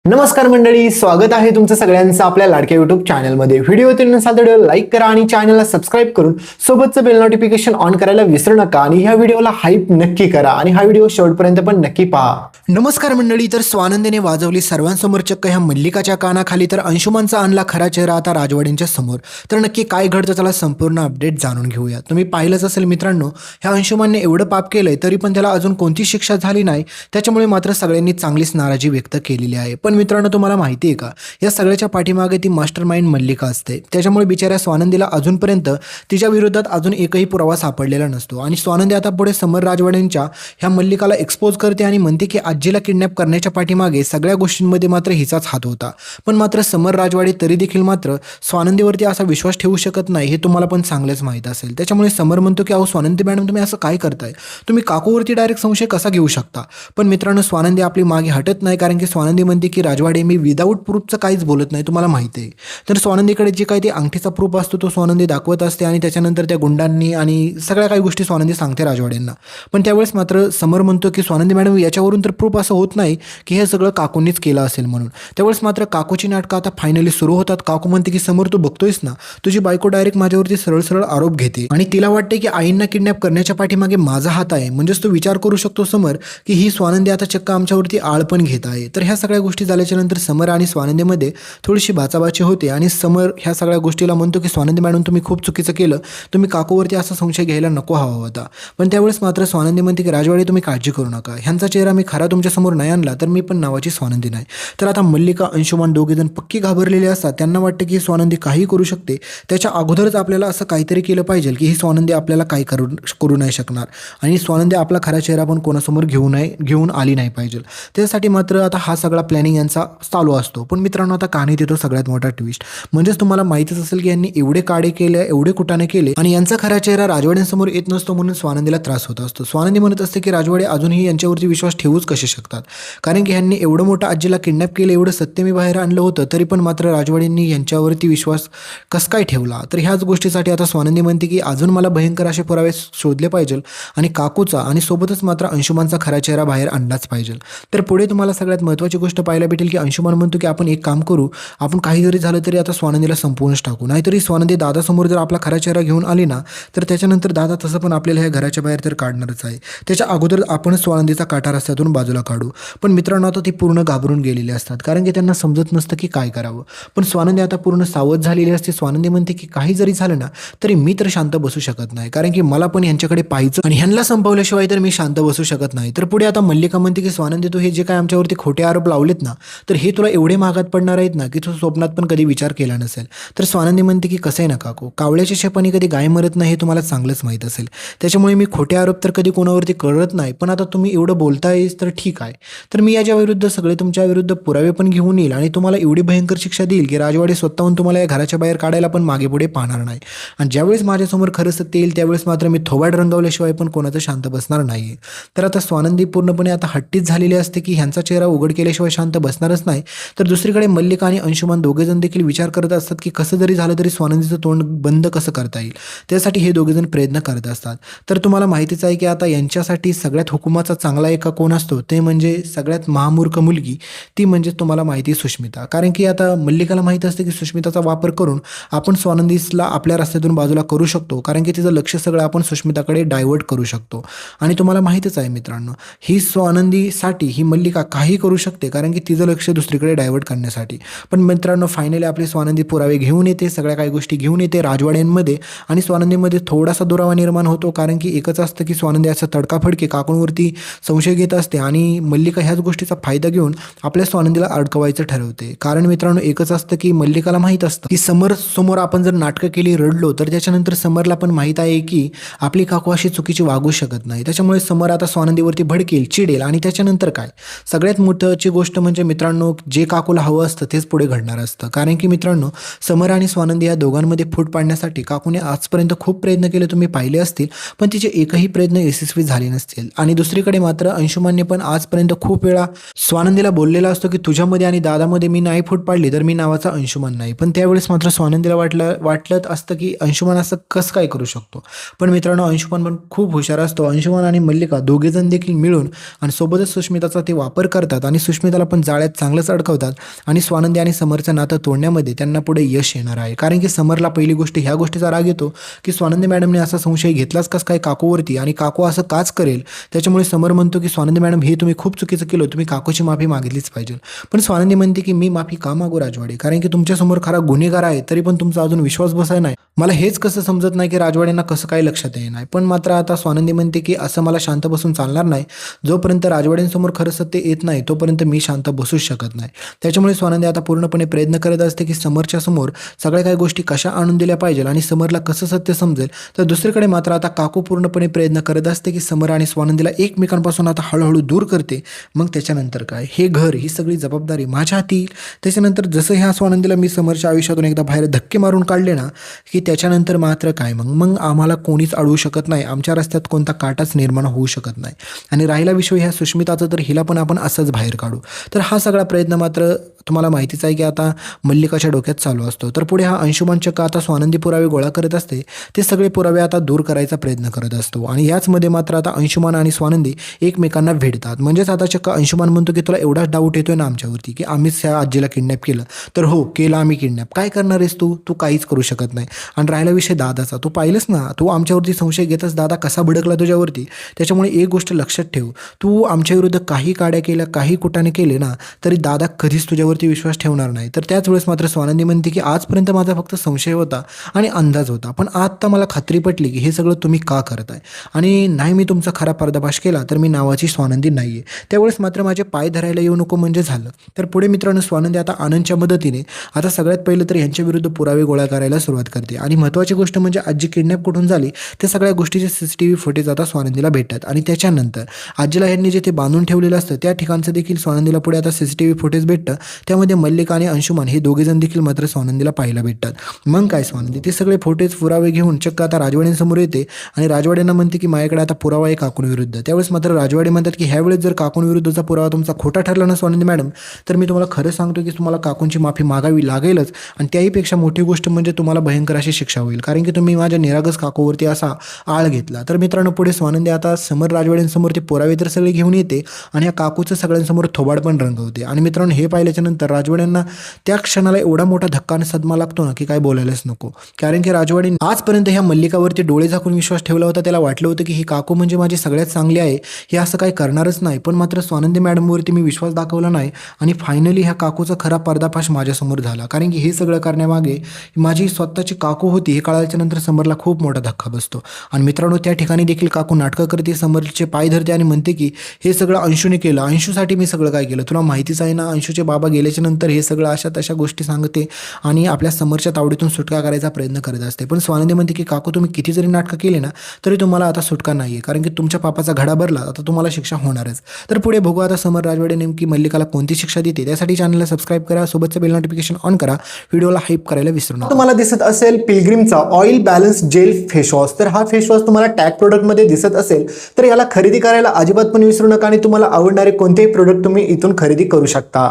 नमस्कार मंडळी, स्वागत आहे तुमचं सगळ्यांचं आपल्या लाडक्या युट्यूब चॅनलमध्ये. व्हिडिओ नसाल तर व्हिडिओ लाईक करा आणि चॅनलला सबस्क्राईब करून सोबतचं बेल नोटिफिकेशन ऑन करायला विसरू नका आणि ह्या व्हिडिओला हाईप नक्की करा आणि हा व्हिडिओ शेवटपर्यंत पण नक्की पहा. नमस्कार मंडळी, तर स्वानंदीने वाजवली सर्वांसमोर चक्क ह्या मल्लिकाच्या कानाखाली, तर अंशुमनचा आणला खरा चेहरा आता राजवाड्यांच्या समोर. तर नक्की काय घडतं चला संपूर्ण अपडेट जाणून घेऊया. तुम्ही पाहिलंच असेल मित्रांनो, ह्या अंशुमनने एवढं पाप केलंय तरी पण त्याला अजून कोणती शिक्षा झाली नाही. त्याच्यामुळे मात्र सगळ्यांनी चांगलीच नाराजी व्यक्त केलेली आहे. पण मित्रांनो, तुम्हाला माहिती आहे का, या सगळ्याच्या पाठीमागे ती मास्टर माइंड मल्लिका असते. त्याच्यामुळे बिचाऱ्या स्वानंदीला अजूनपर्यंत तिच्या विरोधात अजून एकही पुरावा सापडलेला नसतो आणि स्वानंदी आता पुढे समर राजवाड्यांच्या ह्या मल्लिकाला एक्सपोज करते आणि म्हणते की आजीला किडनॅप करण्याच्या पाठीमागे सगळ्या गोष्टींमध्ये मात्र हिचाच हात होता. पण मात्र समर राजवाडे तरी देखील मात्र स्वानंदीवरती असा विश्वास ठेवू शकत नाही, हे तुम्हाला पण चांगलंच माहीत असेल. त्याच्यामुळे समर म्हणतो की अहो स्वानंदी मॅडम, तुम्ही असं काय करताय, तुम्ही काकूवरती डायरेक्ट संशय कसा घेऊ शकता. पण मित्रांनो, स्वानंदी आपली मागे हटत नाही, कारण की स्वानंदी म्हणते की राजवाडे मी विदाऊट प्रूफचं काहीच बोलत नाही, तुम्हाला माहिती आहे. तर स्वानंदीकडे जे काही ते अंगठीचा प्रूफ असतो तो स्वानंदी दाखवत असते आणि त्याच्यानंतर त्या गुंडांनी आणि सगळ्या काही गोष्टी स्वानंदी सांगते राजवाड्यांना. पण त्यावेळेस मात्र समर म्हणतो की स्वानंदी मॅडम, याच्यावरून तर प्रूफ असं होत नाही की हे सगळं काकूंनीच केलं असेल म्हणून. त्यावेळेस मात्र काकूची नाटकं आता फायनली सुरू होतात. काकू म्हणते की समोर तू बघतोयस ना, तुझी बायको डायरेक्ट माझ्यावरती सरळ सरळ आरोप घेते आणि तिला वाटते की आईंना किडनॅप करण्याच्या पाठीमागे माझा हात आहे. म्हणजेच तू विचार करू शकतो समर की ही स्वानंदी आता चक्क आमच्यावरती आळ पण घेत आहे. तर ह्या सगळ्या गोष्टी झाल्याच्या नंतर समर आणि स्वानंदीमध्ये थोडीशी बाचाबाची होते आणि समर ह्या सगळ्या गोष्टीला म्हणतो की स्वानंदी मॅडम, तुम्ही खूप चुकीचं केलं, तुम्ही काकूवरती असा संशय घ्यायला नको हवा होता. पण त्यावेळेस मात्र स्वानंदी म्हणते की राजवाडे तुम्ही काळजी करू नका, ह्यांचा चेहरा मी खरा तुमच्यासमोर नाही आणला तर मी पण नावाची स्वानंदी नाही. तर आता मल्लिका अंशुमन दोघेजण पक्की घाबरलेले असतात. त्यांना वाटतं की ही स्वानंदी काही करू शकते, त्याच्या अगोदरच आपल्याला असं काहीतरी केलं पाहिजे की ही स्वानंदी आपल्याला काही करू नाही शकणार आणि स्वानंदी आपला खरा चेहरा पण कोणासमोर घेऊन आली नाही पाहिजे. त्यासाठी मात्र आता हा सगळा प्लॅनिंग यांचा चालू असतो. पण मित्रांनो, आता कहाणीत येतो सगळ्यात मोठा ट्विस्ट. म्हणजेच तुम्हाला माहितीच असेल की यांनी एवढे काडे केले, एवढे कुटाने केले आणि यांचा खरा चेहरा राजवाड्यांसमोर येत नसतो, म्हणून स्वानंदीला त्रास होत असतो. स्वानंदी म्हणत असते की राजवाडे अजूनही यांच्यावरती विश्वास ठेवूच कसे शकतात, कारण की ह्यांनी एवढं मोठं आजीला किडनॅप केलं, एवढं सत्य मी बाहेर आणलं होतं, तरी पण मात्र राजवाड्यांनी यांच्यावरती विश्वास कस काय ठेवला. तर ह्याच गोष्टीसाठी आता स्वानंदी म्हणते की अजून मला भयंकर असे पुरावे शोधले पाहिजे आणि काकूचा आणि सोबतच मात्र अंशुमनचा खरा चेहरा बाहेर आणलाच पाहिजे. तर पुढे तुम्हाला सगळ्यात महत्त्वाची गोष्ट पाहायला भेटेल की अंशुमन म्हणतो की आपण एक काम करू, आपण काही जरी झालं तरी आता स्वानंदीला संपवूनच टाकू. नाहीतरी स्वानंदी दादासमोर जर आपला खरा चेहरा घेऊन आली ना, तर त्याच्यानंतर दादा तसं पण आपल्याला ह्या घराच्या बाहेर तर काढणारच आहे. त्याच्या अगोदर आपण स्वानंदीचा काटा रस्त्यातून बाजूला काढू. पण मित्रांनो, आता ती पूर्ण घाबरून गेलेली असतात, कारण की त्यांना समजत नसतं की काय करावं. पण स्वानंदी आता पूर्ण सावध झालेली असते. स्वानंदी म्हणते की काही जरी झालं ना तरी मी तर शांत बसू शकत नाही, कारण की मला पण यांच्याकडे पाहायचं आणि ह्यांना संपवल्याशिवाय तर मी शांत बसू शकत नाही. तर पुढे आता मल्लिका म्हणते की स्वानंदी, तू हे जे काय आमच्यावरती खोटे आरोप लावलेत ना, तर हे तुला एवढे महागात पडणार आहेत ना की तू स्वप्नात पण कधी विचार केला नसेल. तर स्वानंदी म्हणते की कसं आहे ना काकू, कावळ्याच्या शेपाने कधी गाय मरत नाही हे तुम्हाला चांगलंच माहीत असेल. त्याच्यामुळे मी खोटे आरोप तर कधी कोणावरती करत नाही. पण आता तुम्ही एवढं बोलतायच तर ठीक आहे, तर मी याच्या विरुद्ध सगळे तुमच्या विरुद्ध पुरावे पण घेऊन येईल आणि तुम्हाला एवढी भयंकर शिक्षा देईल की राजवाडे स्वतःहून तुम्हाला या घराच्या बाहेर काढायला पण मागे पुढे पाहणार नाही. आणि ज्यावेळेस माझ्यासमोर खरं सत्य येईल त्यावेळेस मात्र मी थोबाड रंगवल्याशिवाय पण कोणाचं शांत बसणार नाही. तर आता स्वानंदी पूर्णपणे आता हट्टीच झालेली असते की ह्यांचा चेहरा उघड केल्याशिवाय शांत बसणारच नाही. तर दुसरीकडे मल्लिका आणि अंशुमन दोघेजण देखील विचार करत असतात की कसं जरी झालं तरी स्वानंदीचं तोंड बंद कसं करता येईल, त्यासाठी हे दोघेजण प्रयत्न करत असतात. तर तुम्हाला माहितीच आहे की आता यांच्यासाठी सगळ्यात हुकुमाचा चांगला एका कोण असतो, ते म्हणजे सगळ्यात महामूर्ख मुलगी, ती म्हणजे तुम्हाला माहिती सुष्मिता. कारण की आता मल्लिकाला माहीत असते की सुष्मिताचा वापर करून आपण स्वानंदीला आपल्या रस्त्यातून बाजूला करू शकतो, कारण की तिचं लक्ष सगळं आपण सुष्मिताकडे डायव्हर्ट करू शकतो. आणि तुम्हाला माहितीच आहे मित्रांनो, ही स्वानंदीसाठी ही मल्लिका काही करू शकते, कारण की तिचं लक्ष दुसरीकडे डायव्हर्ट करण्यासाठी. पण मित्रांनो, फायनली आपली स्वानंदी पुरावे घेऊन येते, सगळ्या काही गोष्टी घेऊन येते राजवाड्यांमध्ये आणि स्वानंदीमध्ये थोडासा दुरावा निर्माण होतो, कारण की एकच असतं की स्वानंदी असं तडकाफडकी काकूंवरती संशय घेत असते आणि मल्लिका ह्याच गोष्टीचा फायदा घेऊन आपल्या स्वानंदीला अडकवायचं ठरवते. कारण मित्रांनो, एकच असतं की मल्लिकाला माहीत असतं की समोर आपण जर नाटकं केली, रडलो, तर त्याच्यानंतर समरला पण माहीत आहे की आपली काकू अशी चुकीची वागू शकत नाही. त्याच्यामुळे समर आता स्वानंदीवरती भडकेल, चिडेल आणि त्याच्यानंतर काय, सगळ्यात मोठंची गोष्ट म्हणजे मित्रांनो, जे काकूला हवं असतं तेच पुढे घडणार असतं. कारण की मित्रांनो, समर आणि स्वानंदी या दोघांमध्ये फूट पाडण्यासाठी काकूने आजपर्यंत खूप प्रयत्न केले, तुम्ही पाहिले असतील, पण तिचे एकही प्रयत्न यशस्वी झाले नसतील. आणि दुसरीकडे मात्र अंशुमनने पण आजपर्यंत खूप वेळा स्वानंदीला बोललेला असतो की तुझ्यामध्ये आणि दादामध्ये मी नाही फूट पाडली तर मी नावाचा अंशुमन नाही. पण त्यावेळेस मात्र स्वानंदीला वाटलं असतं की अंशुमन असं कसं काय करू शकतो. पण मित्रांनो, अंशुमन पण खूप हुशार असतो. अंशुमन आणि मल्लिका दोघेजण देखील मिळून आणि सोबतच सुष्मिताचा ते वापर करतात आणि सुष्मिताला पण जाळ्यात चांगलंच अडकवतात आणि स्वानंदी आणि समरचं नातं तोडण्यामध्ये त्यांना पुढे यश येणार आहे. कारण की समरला पहिली गोष्ट ह्या गोष्टीचा राग येतो की स्वानंदी मॅडमने असा संशय घेतलाच कसं काय काकूवरती आणि काकू असं काच करेल. त्याच्यामुळे समर म्हणतो की स्वानंदी मॅडम हे तुम्ही खूप चुकीचं केलं, तुम्ही काकूची माफी मागितलीच पाहिजे. पण स्वानंदी म्हणते की मी माफी का मागू राजवाडे, कारण की तुमच्यासमोर खरा गुन्हेगार आहे तरी पण तुमचा अजून विश्वास बसाय नाही. मला हेच कसं समजत नाही की राजवाड्यांना कसं काय लक्षात येणार. पण मात्र आता स्वानंदी म्हणते की असं मला शांत बसून चालणार नाही. जोपर्यंत राजवाड्यांसमोर खरं सत्य येत नाही तोपर्यंत मी शांत बसूच शकत नाही. त्याच्यामुळे स्वानंदी आता पूर्णपणे प्रयत्न करत असते की समरच्या समोर सगळ्या काही गोष्टी कशा आणून दिल्या पाहिजे आणि समरला कसं सत्य समजेल. तर दुसरीकडे मात्र आता काकू पूर्णपणे प्रयत्न करत असते की समर आणि स्वानंदीला एकमेकांपासून आता हळूहळू दूर करते. मग त्याच्यानंतर काय, हे घर ही सगळी जबाबदारी माझ्या हाती येईल. त्याच्यानंतर जसं ह्या स्वानंदीला मी समरच्या आयुष्यातून एकदा बाहेर धक्के मारून काढले ना की त्याच्यानंतर मात्र काय, मग आम्हाला कोणीच अडवू शकत नाही, आमच्या रस्त्यात कोणता काटाच निर्माण होऊ शकत नाही. आणि राहिला विषय ह्या सुष्मिताचा, तर हिला पण आपण असंच बाहेर काढू. तर हा सगळा प्रयत्न मात्र तुम्हाला माहितीच आहे की आता मल्लिकाच्या डोक्यात चालू असतो. तर पुढे हा अंशुमान चक्क आता स्वानंदी पुरावे गोळा करत असते. ते सगळे पुरावे आता दूर करायचा प्रयत्न करत असतो आणि याचमध्ये मात्र आता अंशुमान आणि स्वानंदी एकमेकांना भेटतात. म्हणजेच आता चक्क अंशुमान म्हणतो की तुला एवढाच डाऊट येतोय ना आमच्यावरती की आम्हीच ह्या आजीला किडनॅप केलं. तर हो, केलं आम्ही किडनॅप. काय करणार आहेस तू काहीच करू शकत नाही. आणि राहिला विषय दादाचा, तू पाहिलंस ना, तू आमच्यावरती संशय घेतस दादा कसा भडकला तुझ्यावरती. त्याच्यामुळे एक गोष्ट लक्षात ठेव, तू आमच्या विरुद्ध काही काड्या केल्या, काही कुटाने केले ना तरी दादा कधीच तुझ्यावरती विश्वास ठेवणार नाही. तर त्याच वेळेस मात्र स्वानंदी म्हणते की आजपर्यंत माझा फक्त संशय होता आणि अंदाज होता, पण आता मला खात्री पटली की हे सगळं तुम्ही का करताय आणि नाही मी तुमचा खरा पर्दाफाश केला तर मी नावाची स्वानंदी नाही आहे. त्यावेळेस मात्र माझे पाय धरायला येऊ नको म्हणजे झालं. तर पुढे मित्रांनो स्वानंदी आता आनंदच्या मदतीने आता सगळ्यात पहिलं तर यांच्या विरुद्ध पुरावे गोळा करायला सुरुवात करते. आणि महत्त्वाची गोष्ट म्हणजे आजी किडनॅप कुठून झाली त्या सगळ्या गोष्टीचे CCTV फुटेज आता स्वानंदीला भेटतात. आणि त्याच्यानंतर आजीला यांनी जे ते बांधून ठेवलेलं असतं त्या ठिकाणचं देखील स्वानंदीला पुढे आता CCTV फुटेज भेटतं. त्यामध्ये मल्लिका आणि अंशुमान हे दोघेजण देखील मात्र स्वानंदीला पाहायला भेटतात. मग काय, स्वानंदी ते सगळे फुटेज पुरावे घेऊन चक्क आता राजवाड्यांसमोर येते आणि राजवाड्यांना म्हणते की माझ्याकडे आता पुरावा आहे काकूंविरुद्ध. त्यावेळेस मात्र राजवाडे म्हणतात की ह्यावेळेस जर काकूंविरुद्धचा पुरावा तुमचा खोटा ठरला ना स्वानंदी मॅडम, तर मी तुम्हाला खरं सांगतो की तुम्हाला काकूंची माफी मागावी लागेलच. आणि त्याहीपेक्षा मोठी गोष्ट म्हणजे तुम्हाला भयंकर अशी शिक्षा होईल, कारण की तुम्ही माझ्या निरागस काकूवरती असा आळ घेतला. तर मित्रांनो पुढे स्वानंदी आता समर राजवाड्यांसमोर ते पुरावे तर सगळे घेऊन येते आणि या काकूचं सगळ्यांसमोर थोबाड पण रंगवते. आणि मित्रांनो हे पाहिल्याच्या नंतर राजवाड्यांना त्या क्षणाला एवढा मोठा धक्का आणि सदमा लागतो ना की काय बोलायलाच नको. कारण की राजवाडी आजपर्यंत ह्या मल्लिकावरती डोळे झाकून विश्वास ठेवला होता. त्याला वाटलं होतं की ही काकू म्हणजे माझी सगळ्यात चांगली आहे, हे असं काही करणारच नाही. पण मात्र स्वानंदी मॅडमवरती मी विश्वास दाखवला नाही आणि फायनली ह्या काकूचा खरा पर्दाफाश माझ्यासमोर झाला. कारण की हे सगळं करण्यामागे माझी स्वतःची काकू होती हे कळाल्याच्या नंतर समरला खूप मोठा धक्का बसतो. आणि मित्रांनो त्या ठिकाणी देखील काकू नाटकं करते, समरचे पाय धरते आणि म्हणते की हे सगळं अंशूने केलं, अंशूसाठी मी सगळं काय केलं, तुला माहितीच आहे ना. अंशूचे बाबा गेल्याच्या नंतर हे सगळं अशा तशा गोष्टी सांगते आणि आपल्या समरच्या तावडीतून सुटका करायचा प्रयत्न करत असते. पण स्वानंदी म्हणते की काकू तुम्ही किती जरी नाटकं केले ना तरी तुम्हाला आता सुटका नाही आहे, कारण की तुमच्या पापाचा घडा भरला, आता तुम्हाला शिक्षा होणारच. तर पुढे बघू आता समर राजवाडे नेमकी मल्लिकाला कोणती शिक्षा देते. त्यासाठी चॅनलला सबस्क्राईब करा, सोबतचं बेल नोटिफिकेशन ऑन करा, व्हिडिओला हाईप करायला विसरू नका. तुम्हाला दिसत असेल पिलग्रिमचा oil balance gel face wash. तर हा फेस वॉश तुम्हाला टॅग प्रोडक्टमध्ये दिसत असेल तर याला खरेदी करायला अजिबात पण विसरू नका आणि तुम्हाला आवडणारे कोणतेही प्रोडक्ट तुम्ही इथून खरेदी करू शकता.